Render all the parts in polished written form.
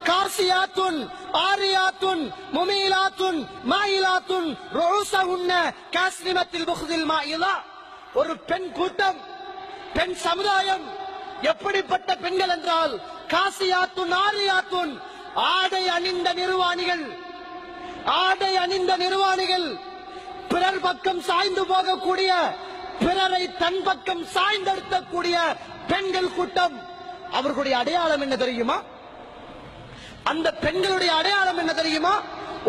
காசியாத்துன் ஆரியாத்துன் முமீலாத்துன் மாயிலாத்துன் ரூஸஹுன்ன காஸ்லிமத்தில் புக்தில் மாயிலா. ஒரு பெண் கூட்டம், பெண் சமுதாயம் எப்படிப்பட்ட பெண்கள் என்றால் காசியாத்துன் ஆரியாத்துன், ஆடை அணிந்த நிர்வாணிகள், ஆடை அணிந்த நிர்வாணிகள், பிறர் பக்கம் சாய்ந்து போகக்கூடிய, பிறரை தன் பக்கம் சாய்ந்தெடுக்கக்கூடிய பெண்கள் கூட்டம். அவர்களுடைய அடையாளம் என்ன தெரியுமா? அந்த பெண்களுடைய அடையாளம் என்ன தெரியுமா?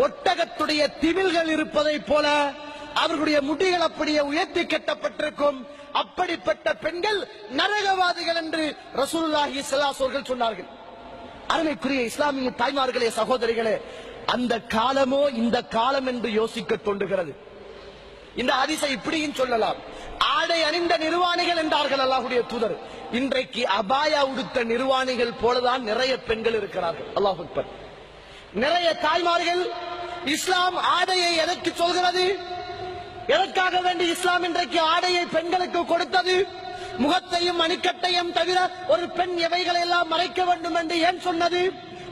ஒட்டகத்துடைய திமில்கள் இருப்பதை போல அவர்களுடைய முடிகள் அப்படியே உயர்த்தி கட்டப்பட்டிருக்கும். அப்படிப்பட்ட பெண்கள் நரகவாதிகள் என்று ரசூலுல்லாஹி ஸல்லல்லாஹு அலைஹி வஸல்லம் சொன்னார்கள். அருமைக்குரிய இஸ்லாமிய தாய்மார்களே, சகோதரிகளே, அந்த காலமோ இந்த காலம் என்று யோசிக்க தோன்றுகிறது. இந்த ஹதீஸை இப்படியும் சொல்லலாம். ஆடை அணிந்த நிர்வாணிகள் என்றார்கள் அல்லாஹ்வுடைய தூதர். இன்றைக்கு அபாயா உடுத்த நிர்வாணிகள் போலதான் நிறைய பெண்கள் இருக்கிறார்கள். அல்லாஹ் அக்பர். நிறைய தாய்மார்கள் இஸ்லாம் ஆடையை எதற்கு சொல்கிறது? எதற்காக வேண்டி இஸ்லாம் இன்றைக்கு ஆடையை பெண்களுக்கு கொடுத்தது? முகத்தையும் மணிக்கட்டையும் தவிர ஒரு பெண் எவைகளை எல்லாம் மறைக்க வேண்டும் என்று ஏன் சொன்னது?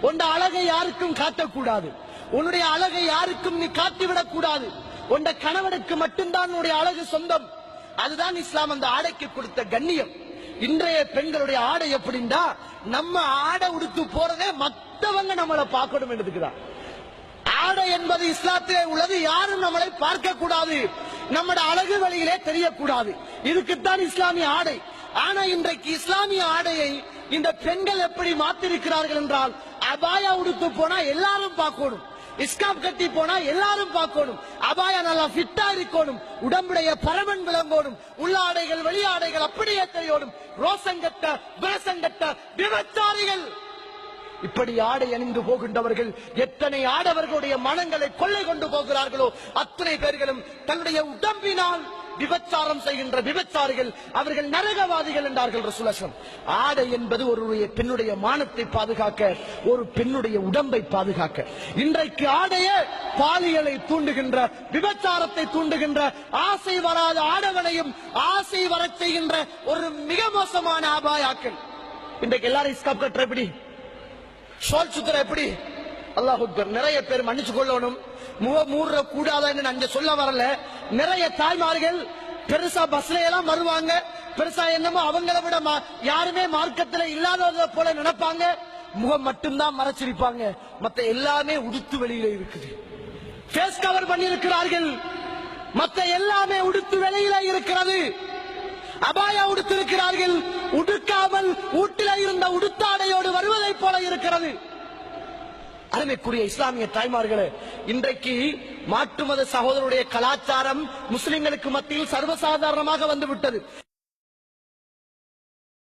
உன் அழகை யாருக்கும் காட்டக்கூடாது, உன்னுடைய அழகை யாருக்கும் நீ காட்டிவிடக் கூடாது, உன் கணவனுக்கு மட்டும்தான் உன்னுடைய அழகு சொந்தம். அதுதான் இஸ்லாம் அந்த ஆடைக்கு கொடுத்த கண்ணியம். இன்றைய பெண்களுடைய ஆடை எப்படின்னா, நம்ம ஆடை உடுத்து போறதே மற்றவங்க நம்மளை பார்க்கணும் என்றதுக்குதான். ஆடை என்பது இஸ்லாத்திலே உள்ளது. யாரும் நம்மளை பார்க்க கூடாது, நம்முடைய அழகு வழியிலே தெரியக்கூடாது. இதுக்குத்தான் இஸ்லாமிய ஆடை. ஆனா இன்றைக்கு இஸ்லாமிய ஆடையை இந்த பெண்கள் எப்படி மாத்திருக்கிறார்கள் என்றால், அபாயா உடுத்து போனா எல்லாரும் பார்க்கணும், இஸ்காப் கட்டி போனா எல்லாரும் பார்க்கணும், அபாயா நல்லா ஃபிட்டா இருக்கணும், உடம்புடைய பரமன் விளங்கணும், உள்ளாடைகள் வெளியாடைகள் அப்படியே தெரியணும். ரோசங்கட்ட பிரசங்கட்ட விபச்சாரிகள் இப்படி ஆடை அணிந்து போகின்றவர்கள் எத்தனை ஆடவர்களுடைய மனங்களை கொள்ளை கொண்டு போகிறார்களோ அத்தனை பேர்களும் தன்னுடைய உடம்பினால் விபச்சாரம் செய்கின்ற விபச்சாரிகள், அவர்கள் நரகவாதிகள் என்றார்கள் ரசூலுல்லாஹ். ஆடை என்பது ஒரு பெண்ணுடைய மானத்தை பாதுகாக்க, ஒரு பெண்ணுடைய உடம்பை பாதுகாக்க. இன்றைக்கு ஆடையே பாலியலை தூண்டுகின்ற, விபச்சாரத்தை தூண்டுகின்ற, ஆசை வராத ஆடவனையும் ஆசை வரச் செய்கின்ற ஒரு மிக மோசமான அபாயாக்கள். இன்றைக்கு எல்லாரும் இஸ்காப் கட்டுற எப்படி, ஷால் சுத்துற எப்படி? அல்லாஹ் அக்பர். நிறைய பேர் மன்னிச்சு கொள்ளணும், மூற கூடாதுன்னு நான் சொல்ல வரல. நிறைய தாய்மார்கள் பெருசா பஸ்ல எல்லாம் வருவாங்க, பெருசா என்னமோ அவங்கள விட யாருமே மார்க்கத்தில் இல்லாதத போல நினைப்பாங்க. முகம் மட்டும்தான் மறைச்சிருப்பாங்க, மத்த எல்லாமே உடுத்து வெளியில இருக்குது. ஃபேஸ் கவர் பண்ணி இருக்கிறார்கள், மத்த எல்லாமே உடுத்து வெளியில இருக்கிறது. அபாயா உடுத்திருக்கிறார்கள், உடுக்காமல் வீட்டில இருந்த உடுத்தாடையோடு வருவதை போல இருக்கிறது. அருமைக்குரிய இஸ்லாமிய தாய்மார்களே, இன்றைக்கு மாற்று மத சகோதரருடைய கலாச்சாரம் முஸ்லிம்களுக்கு மத்தியில் சர்வசாதாரணமாக வந்துவிட்டது.